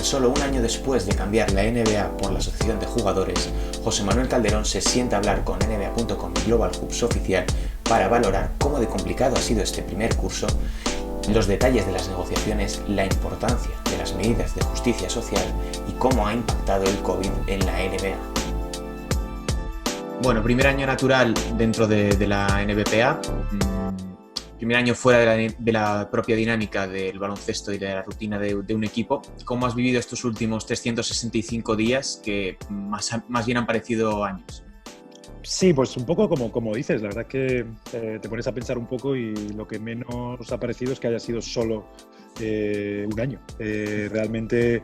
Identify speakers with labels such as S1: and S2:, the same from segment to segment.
S1: Tan solo un año después de cambiar la NBA por la Asociación de Jugadores, José Manuel Calderón se sienta a hablar con NBA.com y Global Hoops Oficial para valorar cómo de complicado ha sido este primer curso, los detalles de las negociaciones, la importancia de las medidas de justicia social y cómo ha impactado el COVID en la NBA. Bueno, primer año natural dentro de la NBPA, primer año fuera de la propia dinámica del baloncesto y de la rutina de un equipo. ¿Cómo has vivido estos últimos 365 días que más bien han parecido años?
S2: Sí, pues un poco como dices, la verdad es que te pones a pensar un poco y lo que menos ha parecido es que haya sido solo un año. Realmente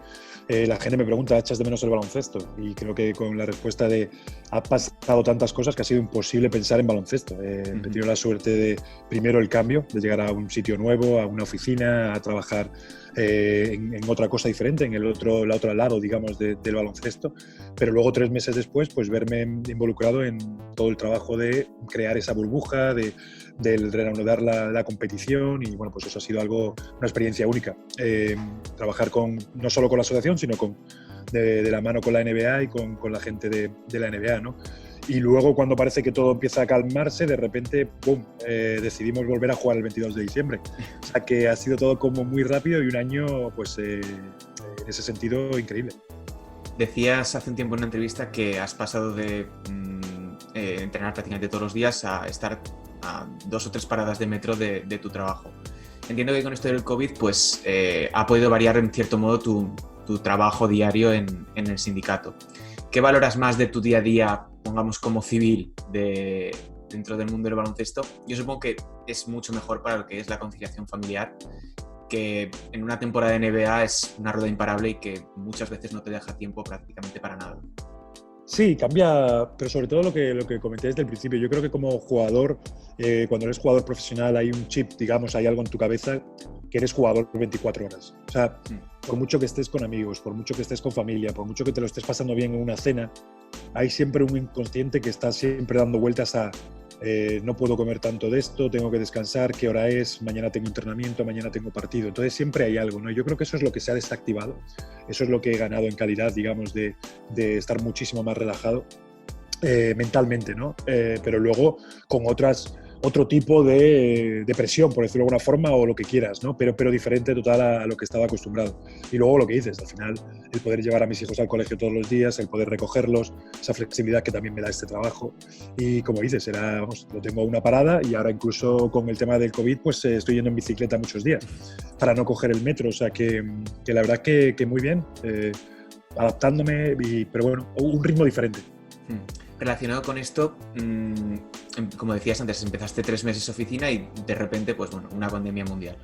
S2: la gente me pregunta, ¿echas de menos el baloncesto? Y creo que con la respuesta de ha pasado tantas cosas que ha sido imposible pensar en baloncesto. He tenido la suerte de, primero, el cambio, de llegar a un sitio nuevo, a una oficina, a trabajar en otra cosa diferente, en el otro lado, digamos, del baloncesto. Pero luego, 3 meses después, pues verme involucrado en todo el trabajo de crear esa burbuja, del reanudar la competición, y bueno, pues eso ha sido una experiencia única. Trabajar no solo con la asociación, sino de la mano con la NBA y con la gente de la NBA, ¿no? Y luego, cuando parece que todo empieza a calmarse, de repente, ¡pum!, decidimos volver a jugar el 22 de diciembre. O sea que ha sido todo como muy rápido y un año, pues en ese sentido, increíble.
S1: Decías hace un tiempo en una entrevista que has pasado de entrenar prácticamente todos los días a estar a 2 o 3 paradas de metro de tu trabajo. Entiendo que con esto del COVID pues, ha podido variar en cierto modo tu trabajo diario en el sindicato. ¿Qué valoras más de tu día a día, pongamos como civil, dentro del mundo del baloncesto? Yo supongo que es mucho mejor para lo que es la conciliación familiar, que en una temporada de NBA es una rueda imparable y que muchas veces no te deja tiempo prácticamente para nada.
S2: Sí, cambia, pero sobre todo lo que comenté desde el principio. Yo creo que como jugador, cuando eres jugador profesional, hay un chip, digamos, hay algo en tu cabeza que eres jugador 24 horas. O sea, por mucho que estés con amigos, por mucho que estés con familia, por mucho que te lo estés pasando bien en una cena, hay siempre un inconsciente que está siempre dando vueltas a no puedo comer tanto de esto, tengo que descansar, qué hora es, mañana tengo entrenamiento, mañana tengo partido. Entonces siempre hay algo, ¿no? Yo creo que eso es lo que se ha desactivado, eso es lo que he ganado en calidad, digamos, de estar muchísimo más relajado mentalmente, ¿no? Pero luego con otro tipo de presión, por decirlo de alguna forma, o lo que quieras, ¿no? Pero diferente total a lo que estaba acostumbrado. Y luego lo que dices, al final, el poder llevar a mis hijos al colegio todos los días, el poder recogerlos, esa flexibilidad que también me da este trabajo. Y como dices, lo tengo a una parada, y ahora incluso con el tema del COVID, pues estoy yendo en bicicleta muchos días para no coger el metro. O sea que la verdad que muy bien, adaptándome, pero bueno, un ritmo diferente.
S1: Relacionado con esto, como decías antes, empezaste 3 meses de oficina y de repente, pues bueno, una pandemia mundial.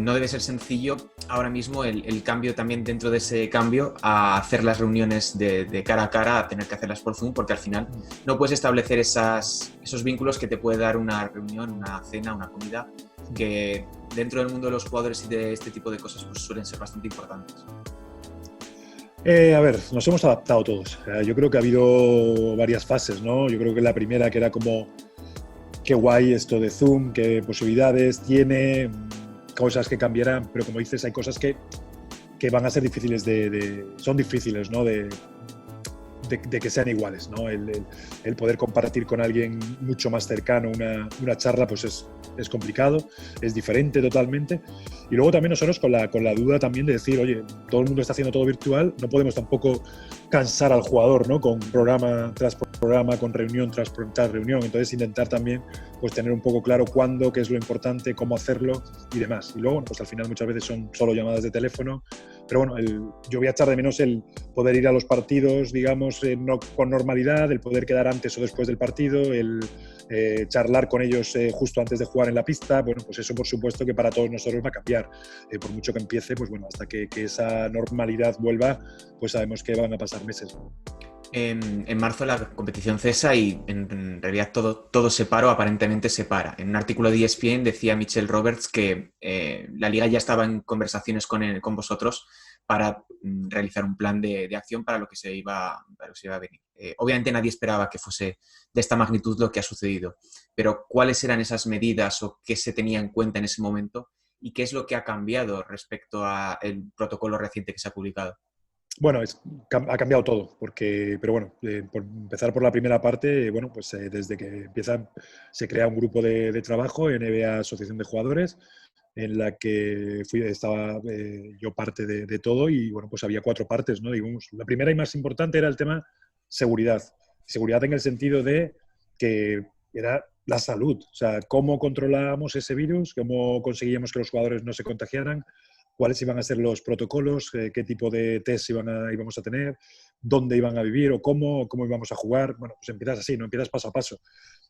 S1: No debe ser sencillo ahora mismo el cambio también dentro de ese cambio a hacer las reuniones de cara a cara, a tener que hacerlas por Zoom, porque al final no puedes establecer esos vínculos que te puede dar una reunión, una cena, una comida, que dentro del mundo de los jugadores y de este tipo de cosas pues suelen ser bastante importantes.
S2: A ver, nos hemos adaptado todos. Yo creo que ha habido varias fases, ¿no? Yo creo que la primera, que era como, qué guay esto de Zoom, qué posibilidades tiene, cosas que cambiarán, pero como dices, hay cosas que van a ser difíciles son difíciles, ¿no? De que sean iguales, ¿no? El poder compartir con alguien mucho más cercano una charla, pues es complicado, es diferente totalmente. Y luego también nosotros con la duda también de decir, oye, todo el mundo está haciendo todo virtual, no podemos tampoco cansar al jugador, ¿no? Con programa tras programa, con reunión tras reunión. Entonces intentar también pues tener un poco claro cuándo, qué es lo importante, cómo hacerlo y demás. Y luego, pues al final muchas veces son solo llamadas de teléfono. Pero bueno, yo voy a echar de menos el poder ir a los partidos, digamos, con normalidad, el poder quedar antes o después del partido, el charlar con ellos justo antes de jugar en la pista. Bueno, pues eso por supuesto que para todos nosotros va a cambiar. Por mucho que empiece, pues bueno, hasta que esa normalidad vuelva, pues sabemos que van a pasar meses.
S1: En marzo la competición cesa y en realidad todo se para o aparentemente se para. En un artículo de ESPN decía Michelle Roberts que la liga ya estaba en conversaciones con vosotros para realizar un plan de acción para lo que se iba a venir. Obviamente nadie esperaba que fuese de esta magnitud lo que ha sucedido, pero ¿cuáles eran esas medidas o qué se tenía en cuenta en ese momento y qué es lo que ha cambiado respecto al protocolo reciente que se ha publicado.
S2: Bueno, ha cambiado todo, pero bueno, por empezar por la primera parte, bueno, pues desde que se crea un grupo de trabajo, NBA Asociación de Jugadores, en la que estaba yo parte de todo y bueno, pues había 4 partes, ¿no? Digamos, la primera y más importante era el tema seguridad. Seguridad en el sentido de que era la salud, o sea, cómo controlábamos ese virus, cómo conseguíamos que los jugadores no se contagiaran, cuáles iban a ser los protocolos, qué tipo de test íbamos a tener, dónde iban a vivir o cómo íbamos a jugar. Bueno, pues empiezas así, ¿no? Empiezas paso a paso.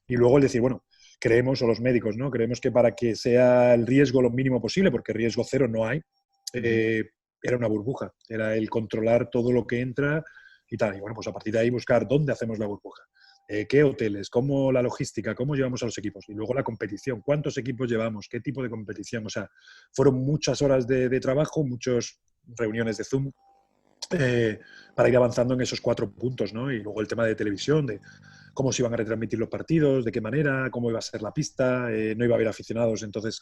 S2: Y luego el decir, bueno, creemos, o los médicos, ¿no? Creemos que para que sea el riesgo lo mínimo posible, porque riesgo cero no hay, era una burbuja, era el controlar todo lo que entra y tal. Y bueno, pues a partir de ahí buscar dónde hacemos la burbuja. ¿Qué hoteles? ¿Cómo la logística? ¿Cómo llevamos a los equipos? Y luego la competición. ¿Cuántos equipos llevamos? ¿Qué tipo de competición? O sea, fueron muchas horas de trabajo, muchas reuniones de Zoom para ir avanzando en esos 4 puntos, ¿no? Y luego el tema de televisión, de cómo se iban a retransmitir los partidos, de qué manera, cómo iba a ser la pista, no iba a haber aficionados, entonces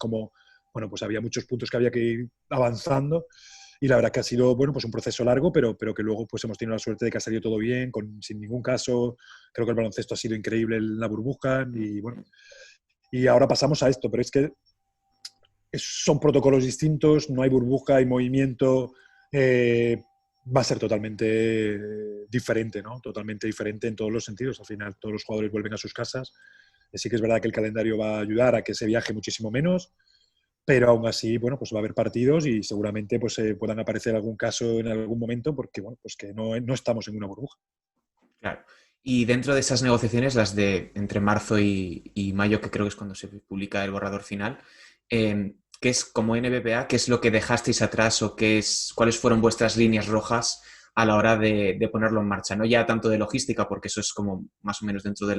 S2: bueno, pues había muchos puntos que había que ir avanzando. Y la verdad que ha sido, bueno, pues un proceso largo, pero que luego pues hemos tenido la suerte de que ha salido todo bien, sin ningún caso. Creo que el baloncesto ha sido increíble en la burbuja y bueno, y ahora pasamos a esto, pero es que son protocolos distintos, no hay burbuja, hay movimiento, va a ser totalmente diferente, ¿no? Totalmente diferente en todos los sentidos. Al final todos los jugadores vuelven a sus casas. Sí que es verdad que el calendario va a ayudar a que se viaje muchísimo menos, pero aún así, bueno, pues va a haber partidos y seguramente pues puedan aparecer algún caso en algún momento porque, bueno, pues que no estamos en una burbuja.
S1: Claro. Y dentro de esas negociaciones, las de entre marzo y mayo, que creo que es cuando se publica el borrador final, ¿qué es como NBA? ¿Qué es lo que dejasteis atrás o cuáles fueron vuestras líneas rojas a la hora de ponerlo en marcha? No ya tanto de logística, porque eso es como más o menos dentro de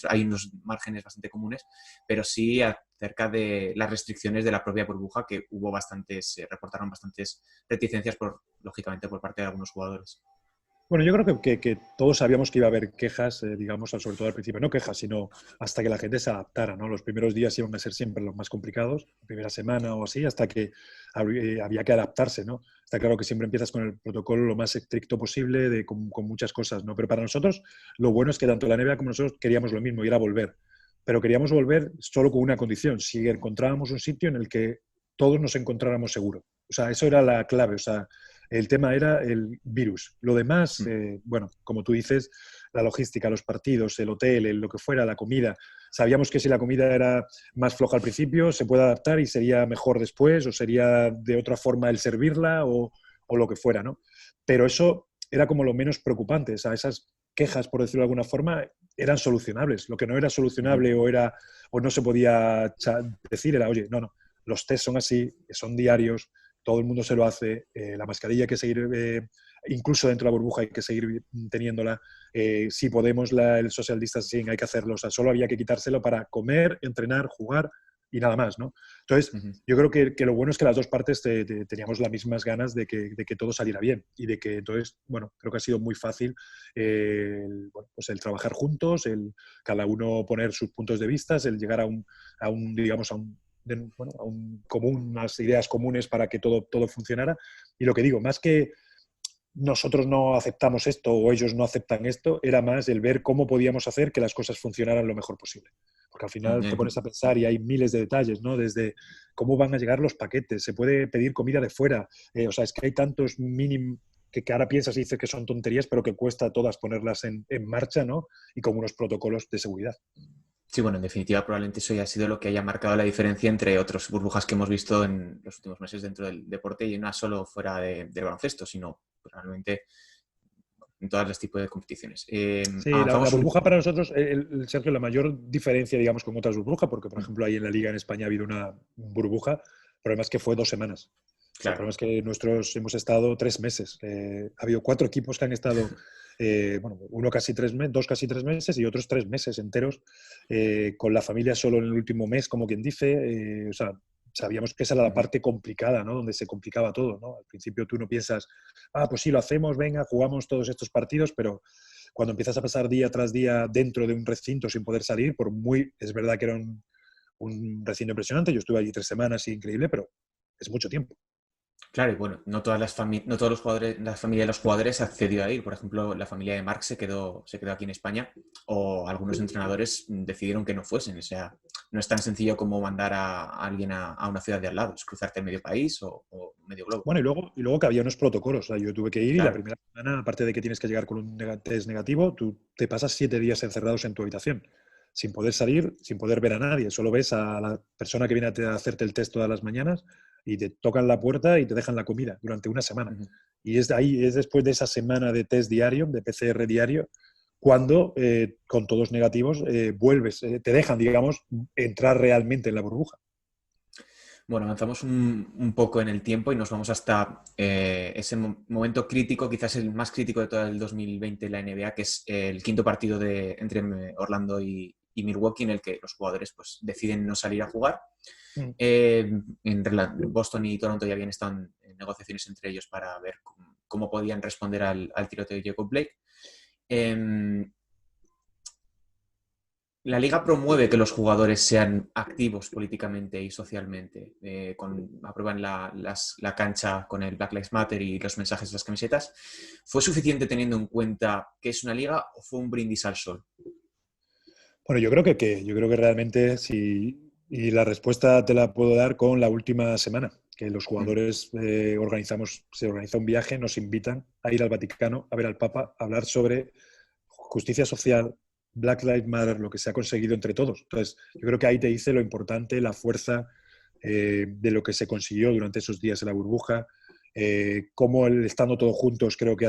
S1: hay unos márgenes bastante comunes, pero sí acerca de las restricciones de la propia burbuja, que se reportaron bastantes reticencias, lógicamente, por parte de algunos jugadores.
S2: Bueno, yo creo que todos sabíamos que iba a haber quejas, digamos, sobre todo al principio, no quejas, sino hasta que la gente se adaptara, ¿no? Los primeros días iban a ser siempre los más complicados, la primera semana o así, hasta que había que adaptarse, ¿no? Está claro que siempre empiezas con el protocolo lo más estricto posible, con muchas cosas, ¿no? Pero para nosotros, lo bueno es que tanto la NBA como nosotros queríamos lo mismo, y era volver. Pero queríamos volver solo con una condición, si encontrábamos un sitio en el que todos nos encontráramos seguros. O sea, eso era la clave, o sea, el tema era el virus. Lo demás, bueno, como tú dices, la logística, los partidos, el hotel, lo que fuera, la comida. Sabíamos que si la comida era más floja al principio, se puede adaptar y sería mejor después, o sería de otra forma el servirla o lo que fuera, ¿no? Pero eso era como lo menos preocupante. O sea, esas quejas, por decirlo de alguna forma, eran solucionables. Lo que no era solucionable o no se podía decir era, oye, no, los test son así, son diarios, todo el mundo se lo hace, la mascarilla hay que seguir, incluso dentro de la burbuja hay que seguir teniéndola, si podemos el social distancing hay que hacerlo, o sea, solo había que quitárselo para comer, entrenar, jugar y nada más, ¿no? Entonces, yo creo que lo bueno es que las dos partes teníamos las mismas ganas de que todo saliera bien y de que entonces, bueno, creo que ha sido muy fácil pues el trabajar juntos, el cada uno poner sus puntos de vista, el llegar a un digamos, a un común, unas ideas comunes para que todo funcionara. Y lo que digo, más que nosotros no aceptamos esto o ellos no aceptan esto, era más el ver cómo podíamos hacer que las cosas funcionaran lo mejor posible. Porque al final te pones a pensar y hay miles de detalles, ¿no? Desde cómo van a llegar los paquetes, se puede pedir comida de fuera, o sea, es que hay tantos mínimos que ahora piensas y dices que son tonterías, pero que cuesta todas ponerlas en marcha, ¿no? Y con unos protocolos de seguridad.
S1: Sí, bueno, en definitiva probablemente eso ya ha sido lo que haya marcado la diferencia entre otras burbujas que hemos visto en los últimos meses dentro del deporte y no solo fuera de baloncesto, sino probablemente en todos los tipos de competiciones.
S2: Sí, la burbuja para nosotros, Sergio, la mayor diferencia, digamos, con otras burbujas, porque, por ejemplo, ahí en la Liga en España ha habido una burbuja, el problema es que fue 2 semanas. Claro. O sea, el problema es que nosotros hemos estado 3 meses. Ha habido 4 equipos que han estado, bueno, uno casi 3 meses, 2 casi 3 meses y otros 3 meses enteros, con la familia solo en el último mes, como quien dice. O sea, sabíamos que esa era la parte complicada, ¿no? Donde se complicaba todo, ¿no? Al principio tú no piensas, pues sí, lo hacemos, venga, jugamos todos estos partidos, pero cuando empiezas a pasar día tras día dentro de un recinto sin poder salir, es verdad que era un recinto impresionante. Yo estuve allí 3 semanas, increíble, pero es mucho tiempo.
S1: Claro, y bueno, no todos los jugadores, la familia de los jugadores accedió a ir. Por ejemplo, la familia de Marc se quedó aquí en España, o algunos entrenadores decidieron que no fuesen. O sea, no es tan sencillo como mandar a alguien a una ciudad de al lado, es cruzarte medio país o medio globo.
S2: Bueno, y luego que había unos protocolos. O sea, yo tuve que ir y la
S1: Claro.
S2: primera semana, aparte de que tienes que llegar con un test negativo, tú te pasas 7 días encerrados en tu habitación, sin poder salir, sin poder ver a nadie. Solo ves a la persona que viene a hacerte el test todas las mañanas y te tocan la puerta y te dejan la comida durante una semana.
S1: Ujú.
S2: Y es después de esa semana de test diario, de PCR diario, cuando con todos negativos vuelves, te dejan, digamos, entrar realmente en la burbuja.
S1: Bueno, avanzamos un poco en el tiempo y nos vamos hasta ese momento crítico, quizás el más crítico de todo el 2020 en la NBA, que es el quinto partido entre Orlando y Milwaukee, en el que los jugadores pues, deciden no salir a jugar.
S2: Mm.
S1: Boston y Toronto ya habían estado en negociaciones entre ellos para ver cómo podían responder al tiroteo de Jacob Blake. La liga promueve que los jugadores sean activos políticamente y socialmente. Aprueban la cancha con el Black Lives Matter y los mensajes de las camisetas. ¿Fue suficiente teniendo en cuenta que es una liga o fue un brindis al sol?
S2: Bueno, yo creo que realmente sí, y la respuesta te la puedo dar con la última semana, que los
S1: Mm.
S2: jugadores se organiza un viaje, nos invitan a ir al Vaticano, a ver al Papa, a hablar sobre justicia social, Black Lives Matter, lo que se ha conseguido entre todos. Entonces, yo creo que ahí te dice lo importante, la fuerza de lo que se consiguió durante esos días en la burbuja, cómo estando todos juntos creo que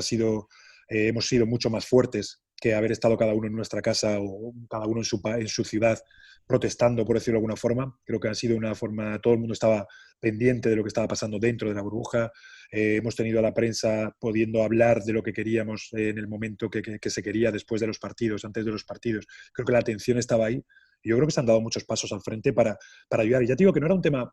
S2: hemos sido mucho más fuertes que haber estado cada uno en nuestra casa o cada uno en su ciudad protestando, por decirlo de alguna forma. Creo que ha sido una forma, todo el mundo estaba pendiente de lo que estaba pasando dentro de la burbuja. Hemos tenido a la prensa pudiendo hablar de lo que queríamos en el momento que se quería después de los partidos, antes de los partidos. Creo que la atención estaba ahí. Y yo creo que se han dado muchos pasos al frente para ayudar. Y ya te digo que no era un tema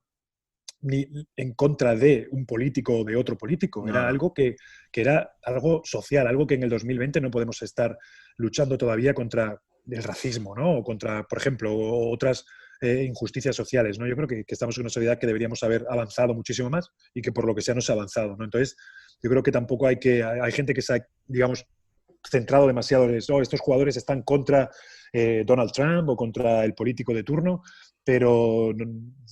S2: ni en contra de un político o de otro político.
S1: No,
S2: Era
S1: no.
S2: algo que era algo social, algo que en el 2020 no podemos estar luchando todavía contra el racismo, ¿no? O contra, por ejemplo, otras injusticias sociales, ¿no? Yo creo que estamos en una sociedad que deberíamos haber avanzado muchísimo más y que por lo que sea no se ha avanzado, ¿no? Entonces, yo creo que tampoco hay gente que se ha, digamos, centrado demasiado en eso. Estos jugadores están contra Donald Trump o contra el político de turno, pero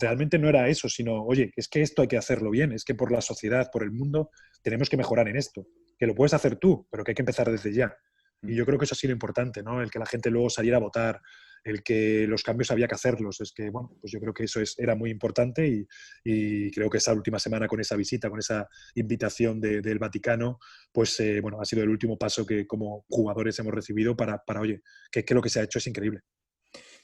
S2: realmente no era eso, sino, oye, es que esto hay que hacerlo bien, es que por la sociedad, por el mundo, tenemos que mejorar en esto, que lo puedes hacer tú, pero que hay que empezar desde ya. Y yo creo que eso ha sido importante, ¿no? El que la gente luego saliera a votar, el que los cambios había que hacerlos. Es que, bueno, pues yo creo que eso era muy importante y creo que esa última semana con esa visita, con esa invitación del Vaticano, pues, bueno, ha sido el último paso que como jugadores hemos recibido para oye, que lo que se ha hecho es increíble.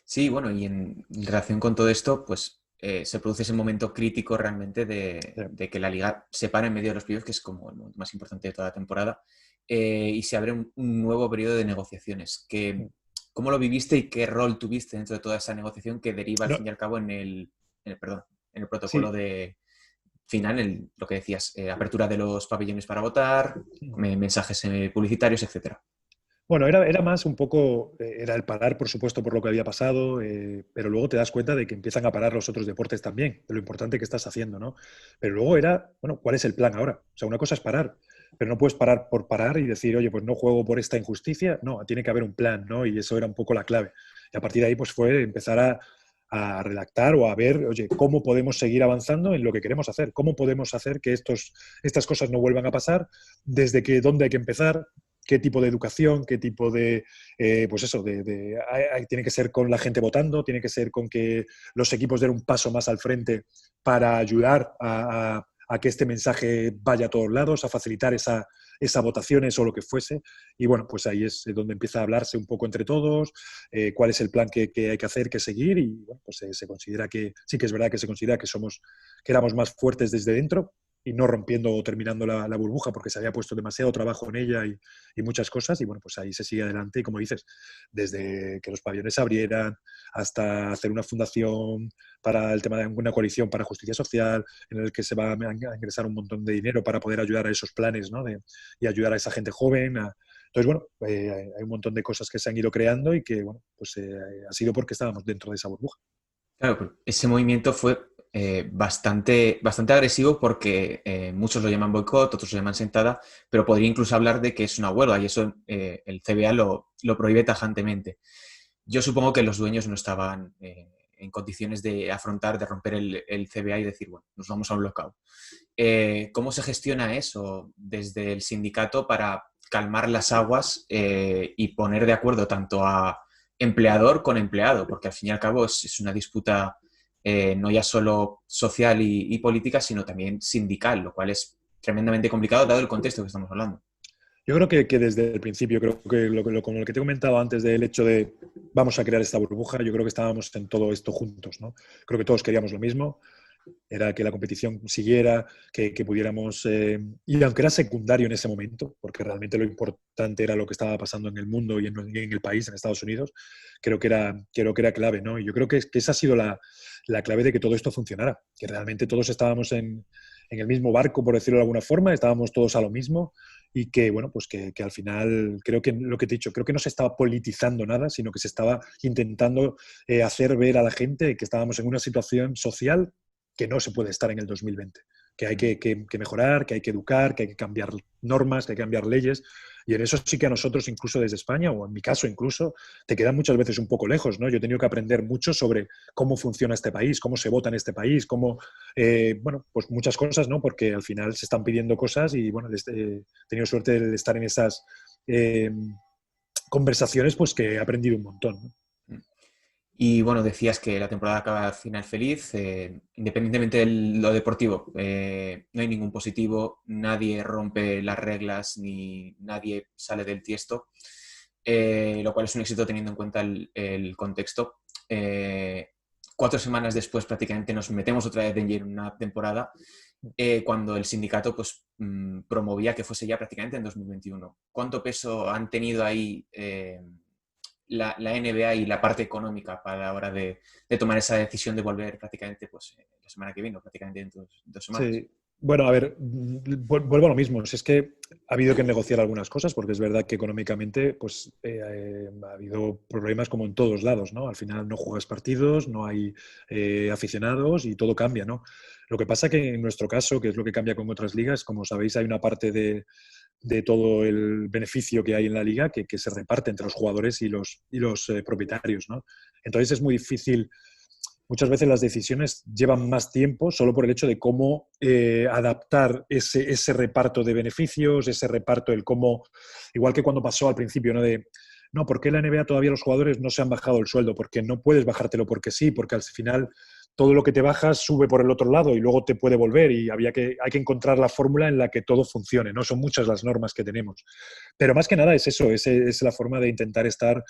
S1: Sí, bueno, y en relación con todo esto, pues se produce ese momento crítico realmente
S2: Sí.
S1: de que la liga se para en medio de los playoffs, que es como el momento más importante de toda la temporada, y se abre un nuevo periodo de negociaciones. ¿Cómo lo viviste y qué rol tuviste dentro de toda esa negociación que deriva al
S2: No,
S1: fin y al cabo perdón, en el protocolo
S2: sí.
S1: de final, lo que decías, apertura de los pabellones para votar, mensajes publicitarios, etcétera?
S2: Bueno, era más un poco, era el parar, por supuesto, por lo que había pasado, pero luego te das cuenta de que empiezan a parar los otros deportes también, de lo importante que estás haciendo, ¿no? Pero luego era, bueno, ¿cuál es el plan ahora? O sea, una cosa es parar, pero no puedes parar por parar y decir, oye, pues no juego por esta injusticia. No, tiene que haber un plan, ¿no? Y eso era un poco la clave. Y a partir de ahí, pues fue empezar a redactar o a ver, oye, cómo podemos seguir avanzando en lo que queremos hacer, cómo podemos hacer que estas cosas no vuelvan a pasar, dónde hay que empezar, qué tipo de educación, qué tipo de, pues eso, tiene que ser con la gente votando, tiene que ser con que los equipos den un paso más al frente para ayudar a que este mensaje vaya a todos lados, a facilitar esas votaciones o lo que fuese. Y bueno, pues ahí es donde empieza a hablarse un poco entre todos, cuál es el plan que hay que hacer, que seguir, y bueno, pues se considera que, sí que es verdad que se considera que éramos más fuertes desde dentro, y no rompiendo o terminando la burbuja porque se había puesto demasiado trabajo en ella y muchas cosas, y bueno, pues ahí se sigue adelante y como dices, desde que los pabellones se abrieran hasta hacer una fundación para el tema de una coalición para justicia social en el que se va a ingresar un montón de dinero para poder ayudar a esos planes, ¿no? Y ayudar a esa gente joven. Entonces, bueno, hay un montón de cosas que se han ido creando y que, bueno, pues ha sido porque estábamos dentro de esa burbuja.
S1: Claro, pero ese movimiento fue bastante agresivo porque muchos lo llaman boicot, otros lo llaman sentada, pero podría incluso hablar de que es una huelga y eso el CBA lo prohíbe tajantemente. Yo supongo que los dueños no estaban en condiciones de afrontar, de romper el CBA y decir, bueno, nos vamos a un lockout. ¿Cómo se gestiona eso desde el sindicato para calmar las aguas y poner de acuerdo tanto a empleador con empleado? Porque al fin y al cabo es una disputa no ya solo social y política, sino también sindical, lo cual es tremendamente complicado dado el contexto que estamos hablando.
S2: Yo creo que desde el principio, creo que con lo que te he comentado antes del hecho de vamos a crear esta burbuja, yo creo que estábamos en todo esto juntos, ¿no? Creo que todos queríamos lo mismo, era que la competición siguiera, que pudiéramos, y aunque era secundario en ese momento, porque realmente lo importante era lo que estaba pasando en el mundo y en el país, en Estados Unidos, creo que era clave, ¿no? Y yo creo que esa ha sido la clave de que todo esto funcionara, que realmente todos estábamos en el mismo barco, por decirlo de alguna forma, estábamos todos a lo mismo y que, bueno, pues que al final, creo que lo que te he dicho, creo que no se estaba politizando nada, sino que se estaba intentando hacer ver a la gente que estábamos en una situación social que no se puede estar en el 2020, que hay que mejorar, que hay que educar, que hay que cambiar normas, que hay que cambiar leyes. Y en eso sí que a nosotros, incluso desde España, o en mi caso incluso, te quedan muchas veces un poco lejos, ¿no? Yo he tenido que aprender mucho sobre cómo funciona este país, cómo se vota en este país, cómo, bueno, pues muchas cosas, ¿no? Porque al final se están pidiendo cosas y, bueno, he tenido suerte de estar en esas eh, conversaciones, pues que he aprendido un montón, ¿no?
S1: Y bueno, decías que la temporada acaba al final feliz, independientemente de lo deportivo, no hay ningún positivo, nadie rompe las reglas ni nadie sale del tiesto, lo cual es un éxito teniendo en cuenta el contexto. 4 semanas después prácticamente nos metemos otra vez de lleno en una temporada cuando el sindicato pues, promovía que fuese ya prácticamente en 2021. ¿Cuánto peso han tenido ahí la NBA y la parte económica para la hora de tomar esa decisión de volver prácticamente pues, la semana que viene, o prácticamente dentro de 2 semanas?
S2: Sí, bueno, a ver, vuelvo a lo mismo. Si es que ha habido que negociar algunas cosas, porque es verdad que económicamente pues, ha habido problemas como en todos lados, ¿no? Al final no juegas partidos, no hay aficionados y todo cambia, ¿no? Lo que pasa que en nuestro caso, que es lo que cambia con otras ligas, como sabéis, hay una parte de todo el beneficio que hay en la liga que se reparte entre los jugadores y los propietarios, ¿no? Entonces es muy difícil. Muchas veces las decisiones llevan más tiempo solo por el hecho de cómo adaptar ese reparto de beneficios, ese reparto, el cómo, igual que cuando pasó al principio, ¿no? No, ¿por qué la NBA todavía los jugadores no se han bajado el sueldo? Porque no puedes bajártelo porque sí, porque al final todo lo que te bajas sube por el otro lado y luego te puede volver y hay que encontrar la fórmula en la que todo funcione, ¿no? Son muchas las normas que tenemos. Pero más que nada es eso, es la forma de intentar estar,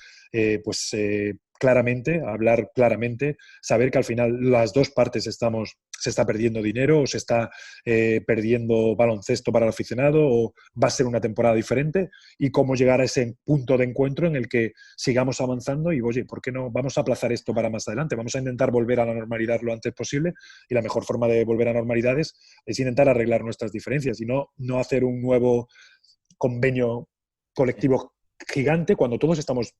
S2: claramente, hablar claramente, saber que al final las dos partes se está perdiendo dinero o se está perdiendo baloncesto para el aficionado o va a ser una temporada diferente y cómo llegar a ese punto de encuentro en el que sigamos avanzando y, oye, ¿por qué no vamos a aplazar esto para más adelante? Vamos a intentar volver a la normalidad lo antes posible y la mejor forma de volver a normalidades es intentar arreglar nuestras diferencias y no hacer un nuevo convenio colectivo gigante cuando todos estamos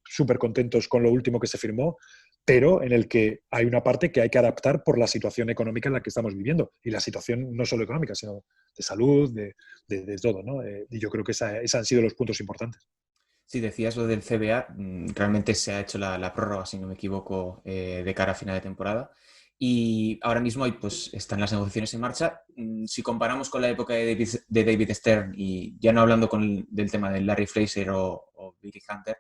S2: súper contentos con lo último que se firmó, pero en el que hay una parte que hay que adaptar por la situación económica en la que estamos viviendo. Y la situación no solo económica, sino de salud, de todo, ¿no? Y yo creo que esos han sido los puntos importantes.
S1: Si decías lo del CBA, realmente se ha hecho la prórroga, si no me equivoco, de cara a final de temporada. Y ahora mismo pues, están las negociaciones en marcha. Si comparamos con la época de David Stern, y ya no hablando del tema de Larry Fraser o Billy Hunter,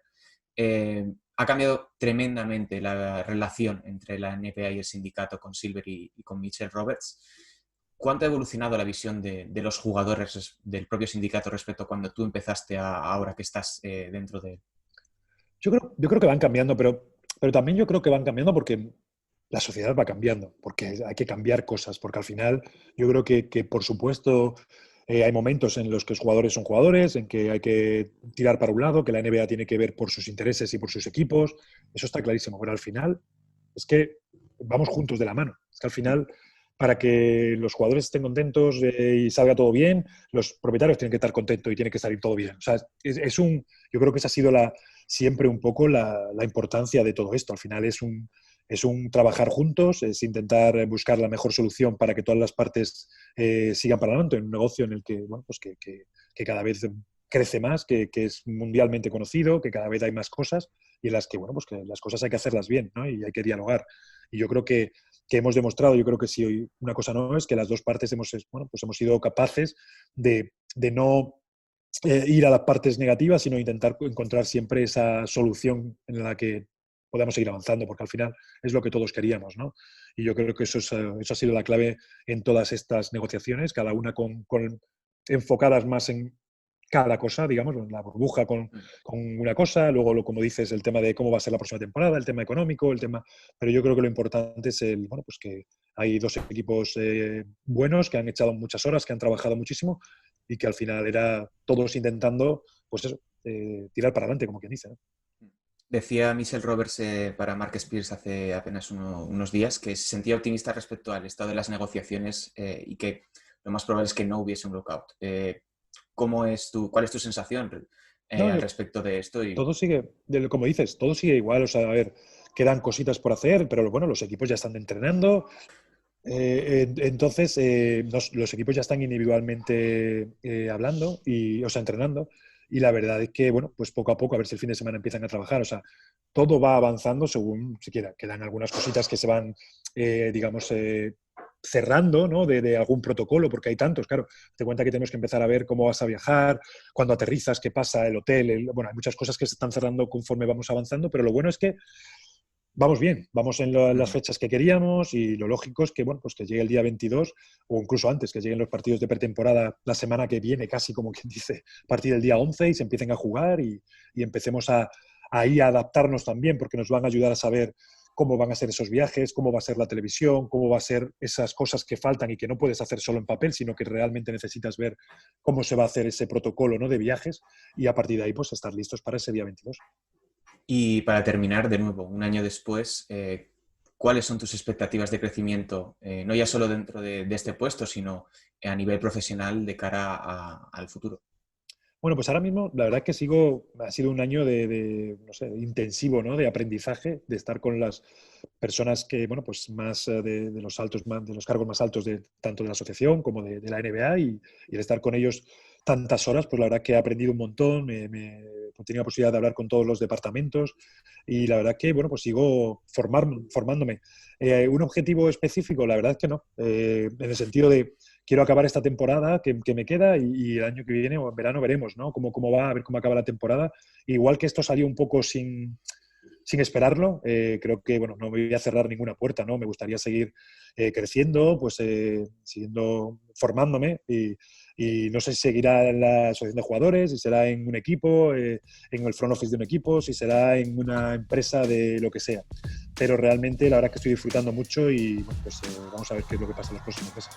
S1: ha cambiado tremendamente la relación entre la NBA y el sindicato con Silver y con Mitchell Roberts. ¿Cuánto ha evolucionado la visión de los jugadores del propio sindicato respecto a cuando tú empezaste a ahora que estás dentro de él?
S2: Yo creo que van cambiando, pero también yo creo que van cambiando porque la sociedad va cambiando, porque hay que cambiar cosas, porque al final yo creo que por supuesto, hay momentos en los que los jugadores son jugadores, en que hay que tirar para un lado, que la NBA tiene que ver por sus intereses y por sus equipos, eso está clarísimo, pero al final es que vamos juntos de la mano, es que al final para que los jugadores estén contentos y salga todo bien, los propietarios tienen que estar contentos y tiene que salir todo bien. O sea, yo creo que esa ha sido siempre un poco la importancia de todo esto. Al final es es un trabajar juntos, es intentar buscar la mejor solución para que todas las partes sigan para adelante en un negocio en el que, bueno, pues que cada vez crece más, que es mundialmente conocido, que cada vez hay más cosas y en las que, bueno, pues que las cosas hay que hacerlas bien, ¿no? Y hay que dialogar. Y yo creo que hemos demostrado, yo creo que si hoy una cosa no es que las dos partes bueno, pues hemos sido capaces de no ir a las partes negativas, sino intentar encontrar siempre esa solución en la que podamos seguir avanzando, porque al final es lo que todos queríamos, ¿no? Y yo creo que eso ha sido la clave en todas estas negociaciones, cada una con enfocadas más en cada cosa, digamos, en la burbuja con una cosa, luego, como dices, el tema de cómo va a ser la próxima temporada, el tema económico, el tema... Pero yo creo que lo importante es bueno, pues que hay dos equipos buenos, que han echado muchas horas, que han trabajado muchísimo y que al final era todos intentando, pues eso, tirar para adelante, como quien dice, ¿no?
S1: Decía Michelle Roberts para Mark Spears hace apenas unos días que se sentía optimista respecto al estado de las negociaciones y que lo más probable es que no hubiese un lockout. ¿Cuál es tu sensación
S2: No,
S1: al respecto de esto?
S2: todo sigue, como dices, todo sigue igual. O sea, a ver, quedan cositas por hacer, pero bueno, los equipos ya están entrenando. Entonces, los equipos ya están individualmente hablando, o sea, entrenando. Y la verdad es que, bueno, pues poco a poco, a ver si el fin de semana empiezan a trabajar. O sea, todo va avanzando según siquiera. Quedan algunas cositas que se van, digamos, cerrando, ¿no? De algún protocolo, porque hay tantos, claro. Te cuenta que tenemos que empezar a ver cómo vas a viajar, cuando aterrizas, qué pasa, el hotel. Bueno, hay muchas cosas que se están cerrando conforme vamos avanzando, pero lo bueno es que vamos bien, vamos en las fechas que queríamos y lo lógico es que, bueno, pues que llegue el día 22 o incluso antes, que lleguen los partidos de pretemporada la semana que viene, casi como quien dice, a partir del día 11 y se empiecen a jugar y empecemos ahí a adaptarnos también porque nos van a ayudar a saber cómo van a ser esos viajes, cómo va a ser la televisión, cómo va a ser esas cosas que faltan y que no puedes hacer solo en papel, sino que realmente necesitas ver cómo se va a hacer ese protocolo, ¿no? De viajes y a partir de ahí pues estar listos para ese día 22.
S1: Y para terminar, de nuevo, un año después, ¿cuáles son tus expectativas de crecimiento, no ya solo dentro de este puesto, sino a nivel profesional de cara al futuro?
S2: Bueno, pues ahora mismo la verdad es que ha sido un año no sé, intensivo, ¿no? De aprendizaje, de estar con las personas que, bueno, pues más de los altos, de los cargos más altos tanto de la asociación como de la NBA y el estar con ellos tantas horas, pues la verdad que he aprendido un montón, he tenido la posibilidad de hablar con todos los departamentos y la verdad que, bueno, pues sigo formándome. ¿Un objetivo específico? La verdad es que no, en el sentido de quiero acabar esta temporada que me queda y el año que viene o en verano veremos, ¿no? Cómo va, a ver cómo acaba la temporada. Igual que esto salió un poco sin esperarlo, creo que, bueno, no me voy a cerrar ninguna puerta, ¿no? Me gustaría seguir creciendo, pues siguiendo formándome y no sé si seguirá en la asociación de jugadores, si será en un equipo, en el front office de un equipo, si será en una empresa de lo que sea. Pero realmente la verdad es que estoy disfrutando mucho y bueno, pues vamos a ver qué es lo que pasa en los próximos meses.